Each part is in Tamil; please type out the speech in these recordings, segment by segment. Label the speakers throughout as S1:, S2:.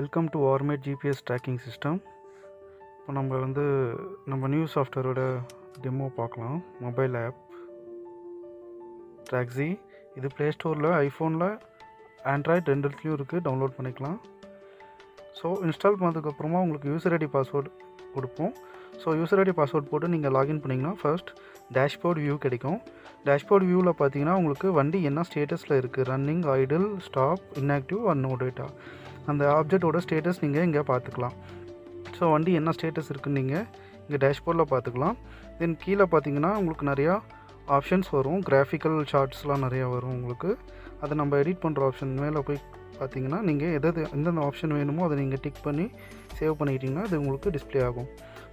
S1: Welcome to RMADE GPS tracking system. இப்போ நம்ம நியூ சாஃப்ட்வேரோட டெமோ பார்க்கலாம். மொபைல் ஆப் ட்ராக்ஸி. இது ப்ளே ஸ்டோரில் ஐஃபோனில் ஆண்ட்ராய்டு ரெண்டுத்துலேயும் இருக்குது, டவுன்லோட் பண்ணிக்கலாம். ஸோ இன்ஸ்டால் பண்ணதுக்கப்புறமா உங்களுக்கு யூசர் ஐடி பாஸ்வேர்டு கொடுப்போம். ஸோ யூசர் ஐடி பாஸ்வேர்டு போட்டு நீங்கள் லாகின் பண்ணிங்கன்னா ஃபர்ஸ்ட் டேஷ்போர்ட் வியூ கிடைக்கும். டேஷ்போர்ட் வியூவில் பார்த்தீங்கன்னா உங்களுக்கு வண்டி என்ன ஸ்டேட்டஸில் இருக்குது, running, idle, stop, inactive or no data, அந்த ஆப்ஜெக்டோட ஸ்டேட்டஸ் நீங்கள் இங்கே பார்த்துக்கலாம். ஸோ வண்டி என்ன ஸ்டேட்டஸ் இருக்குன்னு நீங்கள் இங்கே டேஷ்போர்டில் பார்த்துக்கலாம். தென் கீழே பார்த்தீங்கன்னா உங்களுக்கு நிறையா ஆப்ஷன்ஸ் வரும், கிராஃபிக்கல் சார்ட்ஸ்லாம் நிறையா வரும் உங்களுக்கு. அதை நம்ம எடிட் பண்ணுற ஆப்ஷன் மேலே போய் பார்த்தீங்கன்னா நீங்கள் எந்தெந்த ஆப்ஷன் வேணுமோ அதை நீங்கள் டிக் பண்ணி சேவ் பண்ணிக்கிட்டிங்கன்னா அது உங்களுக்கு டிஸ்பிளே ஆகும்.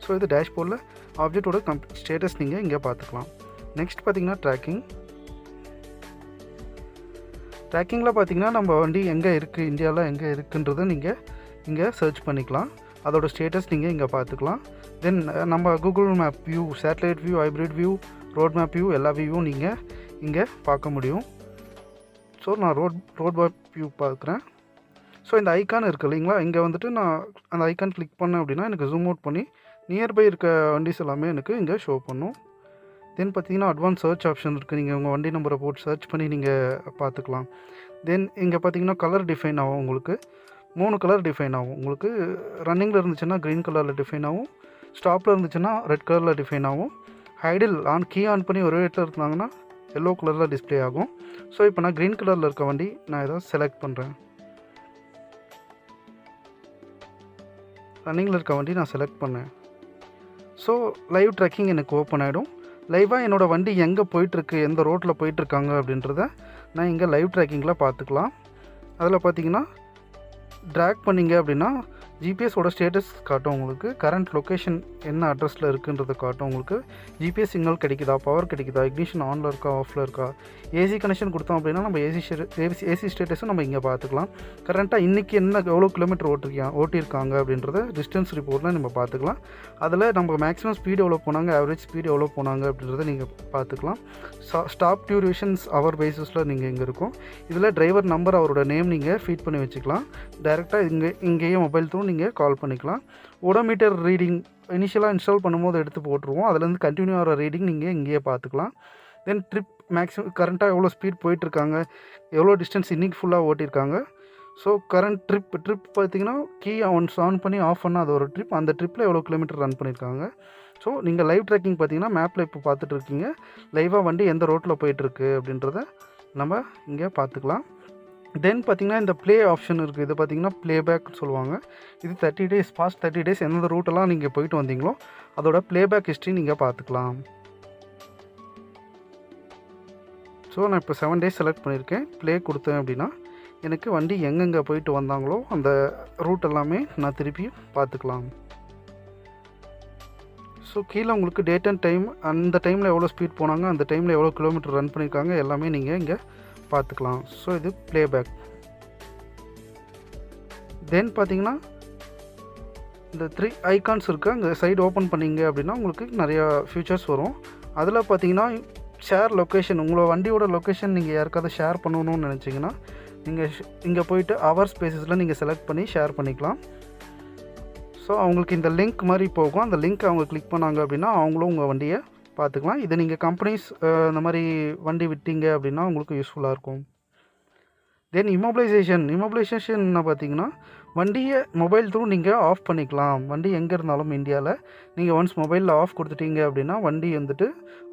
S1: ஸோ இது டேஷ்போர்டில் ஆப்ஜெக்டோட ஸ்டேட்டஸ் நீங்கள் இங்கே பார்த்துக்கலாம். நெக்ஸ்ட் பார்த்தீங்கன்னா ட்ராக்கிங்கில் பார்த்தீங்கன்னா நம்ம வண்டி எங்கே இருக்குது, இந்தியாவில் எங்கே இருக்குன்றதை நீங்கள் இங்கே சர்ச் பண்ணிக்கலாம். அதோட ஸ்டேட்டஸ் நீங்கள் இங்கே பார்த்துக்கலாம். தென் நம்ம Google map view, satellite view, hybrid view, road map view, எல்லா வியூவும் நீங்கள் இங்கே பார்க்க முடியும். ஸோ நான் ரோட் மேப் வியூ பார்க்குறேன். ஸோ இந்த ஐக்கான் இருக்குது இல்லைங்களா, இங்கே நான் அந்த ஐக்கான் கிளிக் பண்ணேன் அப்படின்னா எனக்கு ஜூம் அவுட் பண்ணி நியர்பை இருக்க வண்டிஸ் எல்லாமே எனக்கு இங்கே ஷோ பண்ணும். தென் பார்த்தீங்கன்னா அட்வான்ஸ் சர்ச் ஆப்ஷன் இருக்குது, நீங்கள் உங்கள் வண்டி நம்பரை போட்டு சர்ச் பண்ணி நீங்கள் பார்த்துக்கலாம். தென் இங்கே பார்த்தீங்கன்னா கலர் டிஃபைன் ஆகும், உங்களுக்கு 3 கலர் டிஃபைன் ஆகும். உங்களுக்கு ரன்னிங்கில் இருந்துச்சுன்னா க்ரீன் கலரில் டிஃபைன் ஆகும், ஸ்டாப்பில் இருந்துச்சுன்னா ரெட் கலரில் டிஃபைன் ஆகும், ஐடில் கீ ஆன் பண்ணி ஒரு இடத்துல இருந்தாங்கன்னா எல்லோ கலரில் டிஸ்பிளே ஆகும். ஸோ இப்போ நான் க்ரீன் கலரில் இருக்க வண்டி நான் ஏதாவது செலக்ட் பண்ணுறேன். ரன்னிங்கில் இருக்க வண்டி நான் செலக்ட் பண்ணேன். ஸோ லைவ் ட்ராக்கிங் எனக்கு ஓப்பன் ஆகிடும். லைவாக என்னோடய வண்டி எங்கே போயிட்டுருக்கு, எந்த ரோட்டில் போயிட்டுருக்காங்க அப்படின்றத நான் இங்கே லைவ் ட்ராக்கிங்கில் பார்த்துக்கலாம். அதில் பார்த்தீங்கன்னா ட்ராக் பண்ணிங்க அப்படின்னா ஜிபிஎஸோட ஸ்டேட்டஸ் காட்டும், உங்களுக்கு கரண்ட் லொக்கேஷன் என்ன அட்ரஸில் இருக்குன்றதை காட்டும். உங்களுக்கு ஜிபிஎஸ் சிக்னல் கிடைக்குதா, பவர் கிடைக்குதா, இக்னிஷன் ஆனில் இருக்கா, ஆஃபில் இருக்கா, ஏசி கனெக்ஷன் கொடுத்தோம் அப்படின்னா நம்ம ஏசி ஸ்டேட்டஸும் நம்ம இங்கே பார்த்துக்கலாம். கரண்ட்டாக இன்றைக்கி எவ்வளோ கிலோமீட்டர் ஓட்டியிருக்காங்க அப்படின்றத டிஸ்டன்ஸ் ரிப்போர்ட்டில் நம்ம பார்த்துக்கலாம். அதில் நம்ம மேக்ஸிமம் ஸ்பீடு எவ்வளோ போனாங்க, ஆவரேஜ் ஸ்பீடு எவ்வளோ போனாங்க அப்படின்றத நீங்கள் பார்த்துக்கலாம். ஸ்டாப் டியூரேஷன்ஸ் அவர் பேசிஸில் நீங்கள் இங்கே இருக்கும். இதில் டிரைவர் நம்பர், அவரோட நேம் நீங்கள் ஃபீட் பண்ணி வச்சுக்கலாம். டைரெக்டாக இங்கேயே மொபைல் த்ரூ நீங்கள் கால் பண்ணிக்கலாம். ஓடோமீட்டர் ரீடிங் இனிஷியலாக இன்ஸ்டால் பண்ணும்போது எடுத்து போட்டுருவோம், அதுலேருந்து கண்டினியூ ஆகிற ரீடிங் நீங்கள் இங்கேயே பார்த்துக்கலாம். தென் ட்ரிப் மேக்ஸிமம் கரண்ட்டாக எவ்வளோ ஸ்பீட் போயிட்டுருக்காங்க, எவ்வளோ டிஸ்டன்ஸ் இன்றைக்கி ஃபுல்லாக ஓட்டியிருக்காங்க. ஸோ கரண்ட் ட்ரிப் பார்த்திங்கன்னா கீ ஆன் பண்ணி ஆஃப் பண்ணால் அது ஒரு ட்ரிப், அந்த ட்ரிப்பில் எவ்வளோ கிலோமீட்டர் ரன் பண்ணியிருக்காங்க. ஸோ நீங்கள் லைவ் ட்ராக்கிங் பார்த்தீங்கன்னா மேப்பில் இப்போ பார்த்துட்டு இருக்கீங்க, லைவாக வண்டி எந்த ரோட்டில் போயிட்டுருக்கு அப்படின்றத நம்ம இங்கே பார்த்துக்கலாம். தென் பார்த்திங்கன்னா இந்த ப்ளே ஆப்ஷன் இருக்குது, இது பார்த்திங்கன்னா ப்ளேபேக்னு சொல்லுவாங்க. இது 30 days, பாஸ்ட் 30 days எந்தெந்த ரூட்டெல்லாம் நீங்கள் போயிட்டு வந்தீங்களோ அதோட ப்ளேபேக் ஹிஸ்ட்ரி நீங்கள் பார்த்துக்கலாம். ஸோ நான் இப்போ 7 days செலக்ட் பண்ணியிருக்கேன், ப்ளே கொடுத்தேன் அப்படின்னா எனக்கு வண்டி எங்கெங்கே போயிட்டு வந்தாங்களோ அந்த ரூட் எல்லாமே நான் திருப்பி பார்த்துக்கலாம். ஸோ கீழே உங்களுக்கு டேட் அண்ட் டைம், அந்த டைமில் எவ்வளோ ஸ்பீட் போனாங்க, அந்த டைமில் எவ்வளோ கிலோமீட்டர் ரன் பண்ணியிருக்காங்க எல்லாமே நீங்கள் இங்கே பார்த்துக்கலாம். ஸோ இது ப்ளேபேக். தென் பார்த்தீங்கன்னா இந்த 3 ஐகான்ஸ் இருக்குது, அங்கே சைடு ஓப்பன் பண்ணிங்க அப்படின்னா உங்களுக்கு நிறையா ஃபியூச்சர்ஸ் வரும். அதில் பார்த்தீங்கன்னா ஷேர் லொக்கேஷன், உங்களோட வண்டியோட லொக்கேஷன் நீங்கள் யாருக்காவது ஷேர் பண்ணணும்னு நினச்சிங்கன்னா நீங்கள் இங்கே போயிட்டு அவர் ஸ்பேசஸில் நீங்கள் செலக்ட் பண்ணி ஷேர் பண்ணிக்கலாம். ஸோ அவங்களுக்கு இந்த லிங்க் மாதிரி போகும், அந்த லிங்க் அவங்க கிளிக் பண்ணாங்க அப்படின்னா அவங்களும் உங்கள் வண்டியை பார்த்துக்கலாம். இதை நீங்கள் கம்பெனிஸ் இந்த மாதிரி வண்டி விட்டீங்க அப்படின்னா உங்களுக்கு யூஸ்ஃபுல்லாக இருக்கும். தென் இமோபிலைசேஷன் பார்த்தீங்கன்னா வண்டியை மொபைல் த்ரூ நீங்கள் ஆஃப் பண்ணிக்கலாம். வண்டி எங்கே இருந்தாலும் இந்தியாவில் நீங்கள் ஒன்ஸ் மொபைலில் ஆஃப் கொடுத்துட்டீங்க அப்படின்னா வண்டி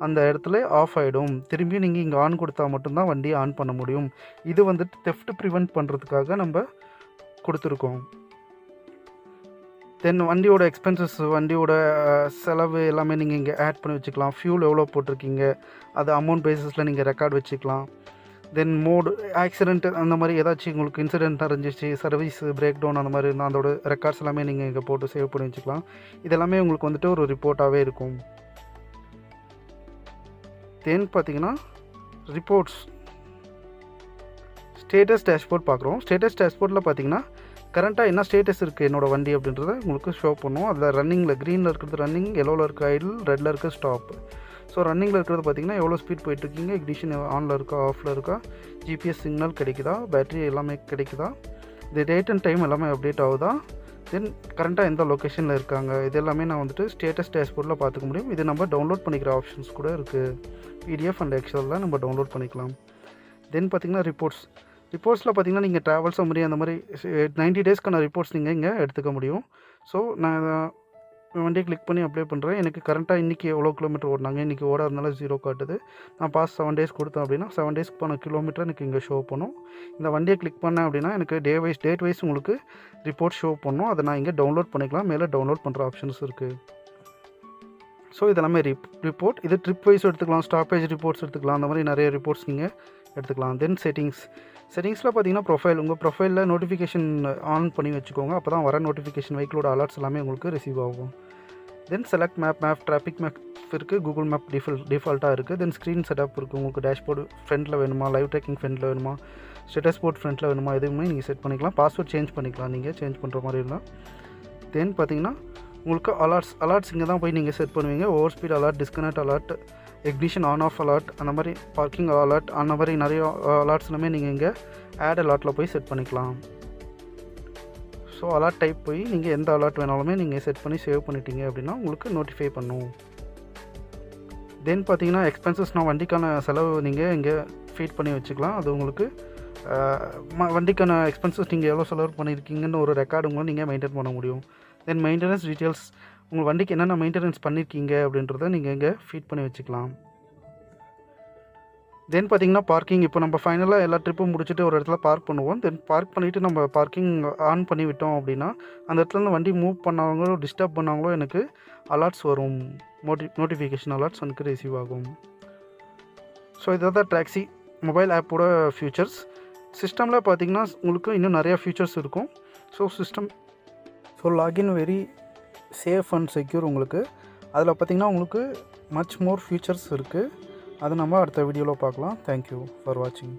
S1: அந்த இடத்துல ஆஃப் ஆகிடும். திரும்பி நீங்கள் இங்கே ஆன் கொடுத்தா மட்டும்தான் வண்டியை ஆன் பண்ண முடியும். இது தெஃப்ட் ப்ரிவெண்ட் பண்ணுறதுக்காக நம்ம கொடுத்துருக்கோம். தென் வண்டியோட எக்ஸ்பென்சஸ், வண்டியோட செலவு எல்லாமே நீங்கள் இங்கே ஆட் பண்ணி வச்சுக்கலாம். ஃபியூல் எவ்வளோ போட்டிருக்கீங்க அது அமௌண்ட் பேசிஸில் நீங்கள் ரெக்கார்ட் வச்சுக்கலாம். தென் மோடு, ஆக்சிடென்ட் அந்த மாதிரி ஏதாச்சும் உங்களுக்கு இன்சிடென்ட் அறிஞ்சிச்சு, சர்வீஸ் பிரேக் டவுன் அந்த மாதிரி இருந்தால் அதோட ரெக்கார்ட்ஸ் எல்லாமே நீங்கள் இங்கே போட்டு சேவ் பண்ணி வச்சுக்கலாம். இதெல்லாமே உங்களுக்கு ஒரு ரிப்போர்ட்டாகவே இருக்கும். தென் பார்த்தீங்கன்னா ரிப்போர்ட்ஸ், ஸ்டேட்டஸ் டேஷ்போர்ட் பார்க்குறோம். ஸ்டேட்டஸ் டேஷ்போர்ட்டில் பார்த்தீங்கன்னா கரண்ட்டாக என்ன ஸ்டேட்டஸ் இருக்குது என்னோடய வண்டி அப்படின்றத உங்களுக்கு ஷோ பண்ணும். அதில் ரன்னிங்கில் க்ரீனில் இருக்கிறது ரன்னிங், எல்லோவில் இருக்க ஐடில், ரெட்டில் இருக்க ஸ்டாப். ஸோ ரன்னிங்கில் இருக்கிறது பார்த்திங்கன்னா எவ்வளோ ஸ்பீட் போயிட்டுருக்கீங்க, இக்னிஷன் ஆனில் இருக்கா, ஆஃபில் இருக்கா, ஜிபிஎஸ் சிக்னல் கிடைக்குதா, பேட்டரி எல்லாமே கிடைக்குதா, இது டேட் அண்ட் டைம் எல்லாமே அப்டேட் ஆகுதா, தென் கரண்ட்டாக எந்த லொக்கேஷனில் இருக்காங்க, இது எல்லாமே நான் வந்துட்டு ஸ்டேட்டஸ் டேஷ்போர்டில் பார்த்துக்க முடியும். இது நம்ம டவுன்லோட் பண்ணிக்கிற ஆப்ஷன்ஸ் கூட இருக்குது. பிடிஎஃப் அண்ட் எக்ஸலில் நம்ம டவுன்லோட் பண்ணிக்கலாம். தென் பார்த்திங்கன்னா ரிப்போர்ட்ஸில் பார்த்திங்கன்னா நீங்கள் ட்ராவல் சம்மரி அந்த மாதிரி 90 டேஸ்க்கான ரிப்போர்ட்ஸ் நீங்கள் இங்கே எடுத்துக்க முடியும். ஸோ நான் வண்டியை கிளிக் பண்ணி அப்ளை பண்ணுறேன். எனக்கு கரண்ட்டாக இன்றைக்கி எவ்வளோ கிலோமீட்டர் ஓடினாங்க, இன்றைக்கி ஓடாதனால 0 காட்டுது. நான் பாஸ் 7 டேஸ் கொடுத்தேன் அப்படின்னா 7 டேஸ்க்கு போன கிலோமீட்டர் எனக்கு இங்கே ஷோ பண்ணும். இந்த வண்டியை கிளிக் பண்ணேன் அப்படின்னா எனக்கு டேட் வைஸ் உங்களுக்கு ரிப்போர்ட் ஷோ பண்ணும். அதை நான் இங்கே டவுன்லோட் பண்ணிக்கலாம். மேலே டவுன்லோட் பண்ணுற ஆப்ஷன்ஸ் இருக்குது. ஸோ இதெல்லாமே ரிப்போர்ட். இது ட்ரிப் வைஸ் எடுத்துக்கலாம், ஸ்டாப்பேஜ் ரிப்போர்ட்ஸ் எடுத்துக்கலாம், அந்த மாதிரி நிறைய ரிப்போர்ட்ஸ் நீங்கள் எடுத்துக்கலாம். தென் செட்டிங்ஸில் பார்த்தீங்கன்னா உங்கள் ப்ரொஃபைலில் நோட்டிஃபிகேஷன் ஆன் பண்ணி வச்சுக்கோங்க. அப்போ தான் வர நோட்டிஃபிகேஷன் வெஹிக்கிளோட அலர்ட்ஸ் எல்லாமே உங்களுக்கு ரிசீவ் ஆகும். தென் செலக்ட் மேப் டிராஃபிக் மேப் இருக்குது, கூகுள் மேப் டிஃபால்ட்டாக இருக்குது. தென் ஸ்க்ரீன் செட்டப் இருக்குது. உங்களுக்கு டேஷ்போர்டு ஃப்ரண்ட்டில் வேணுமா, லைவ் ட்ராக்கிங் ஃப்ரண்ட்டில் வேணுமா, ஸ்டேட்டஸ் போர்ட் ஃப்ரண்ட்டில் வேணுமா, எதுவுமே நீங்கள் செட் பண்ணிக்கலாம். பாஸ்வேர்ட் சேஞ்ச் பண்ணிக்கலாம் நீங்கள் சேஞ்ச் பண்ணுற மாதிரி இருந்தால். தென் பார்த்தீங்கன்னா உங்களுக்கு அலர்ட்ஸ் இங்கே தான் போய் நீங்கள் செட் பண்ணுவீங்க. Over speed alert, disconnect alert, ignition on off alert, அந்த மாதிரி பார்க்கிங் அலர்ட், அந்த மாதிரி நிறைய அலர்ட்ஸ் எல்லாமே நீங்கள் இங்கே ஆட் அலர்ட்டில் போய் செட் பண்ணிக்கலாம். ஸோ அலர்ட் டைப் போய் நீங்கள் எந்த அலர்ட் வேணாலுமே நீங்கள் செட் பண்ணி சேவ் பண்ணிட்டீங்க அப்படின்னா உங்களுக்கு நோட்டிஃபை பண்ணும். தென் பார்த்தீங்கன்னா எக்ஸ்பென்சஸ், நான் வண்டிக்கான செலவு நீங்கள் இங்கே ஃபீட் பண்ணி வச்சுக்கலாம். அது உங்களுக்கு வண்டிக்கான எக்ஸ்பென்சஸ் நீங்கள் எவ்வளோ செலவு பண்ணியிருக்கீங்கன்னு ஒரு ரெக்கார்டு உங்களை நீங்கள் மெயின்டைன் பண்ண முடியும். தென் மெயின்டெனன்ஸ் டீட்டெயில்ஸ், உங்கள் வண்டிக்கு என்னென்ன மெயின்டெனன்ஸ் பண்ணியிருக்கீங்க அப்படின்றத நீங்கள் இங்கே ஃபீட் பண்ணி வச்சுக்கலாம். தென் பார்த்திங்கன்னா பார்க்கிங், இப்போ நம்ம ஃபைனலாக எல்லா ட்ரிப்பும் முடிச்சுட்டு ஒரு இடத்துல பார்க் பண்ணுவோம். தென் பார்க் பண்ணிவிட்டு நம்ம பார்க்கிங் ஆன் பண்ணி விட்டோம் அப்படின்னா அந்த இடத்துல வண்டி மூவ் பண்ணாங்களோ டிஸ்டர்ப் பண்ணாங்களோ எனக்கு அலர்ட்ஸ் வரும், நோட்டிஃபிகேஷன் அலர்ட்ஸ் எனக்கு ரிசீவ் ஆகும். ஸோ இதை தான் டாக்ஸி மொபைல் ஆப்போட ஃபியூச்சர்ஸ். சிஸ்டமில் பார்த்திங்கன்னா உங்களுக்கு இன்னும் நிறையா ஃபியூச்சர்ஸ் இருக்கும். So login very safe and secure உங்களுக்கு. அதில் பார்த்திங்கன்னா உங்களுக்கு மச் மோர் ஃபியூச்சர்ஸ் இருக்குது. அது நம்ம அடுத்த வீடியோவில் பார்க்கலாம். தேங்க்யூ ஃபார் வாட்சிங்.